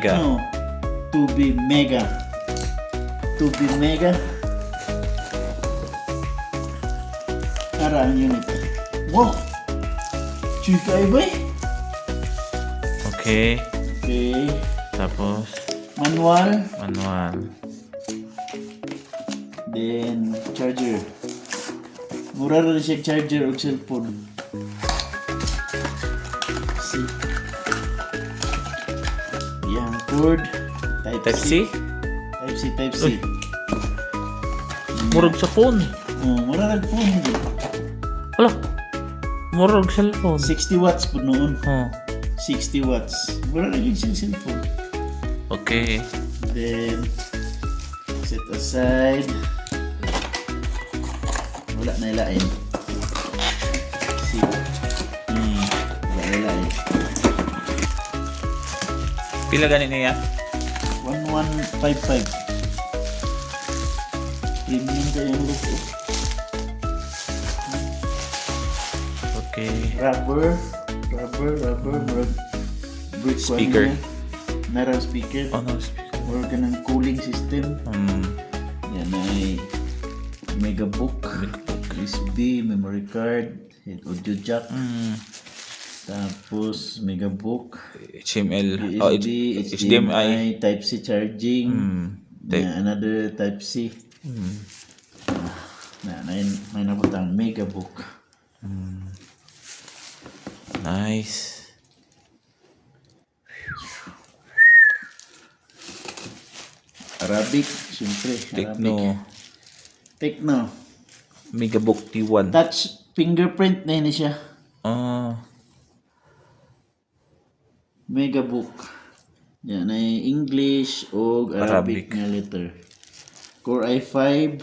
Mega. No. 2B Mega. 2B Mega. Ara ang unit. Wow! Chika iba eh. Okay. Okay. Tapos, Manual. manual. Then, charger. Mura rin siya charger o cellphone. See? Yang cord. Type C? Type C. Uy. Murag sa phone. Oh, mura rin phone. Wala. Murag cellphone. 60 watts po noon. Oh. 60 watts. Mura rin yung cellphone. Okay. Then, set aside. Wala na ilain. See? Wala na ilain. Pila ganin niya? 1155. Premium kayo yung look. Okay. Rubber. Brick Speaker. Meron speaker. Oh, no speaker. Or ganang cooling system. Hmm. Yan ay Megabook. USB, memory card, audio jack. Tapos Megabook. HTML. Oh, USB, HDMI. HDMI, Type-C charging. Another Type-C. May naputang Megabook. Nice. Arabic, siyempre. Tecno. Tecno. Megabook T1. Touch fingerprint na yun siya. Ah. Megabook. Yan ay English o Arabic nga letter. Core i5.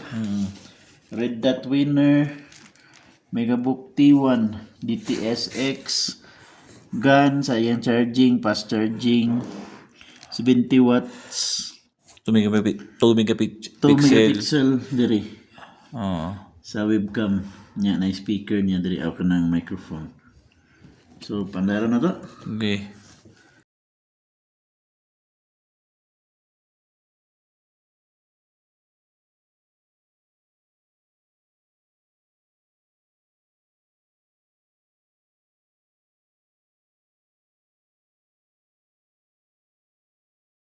Red Dot Winner. Megabook T1. DTSX. Gun, sayang charging, fast charging. 70 watts. 2 megapixel. 2 megapixel diri. Oh. Sa webcam niya na speaker niya diri ako ng microphone. So pandara na to. Okay.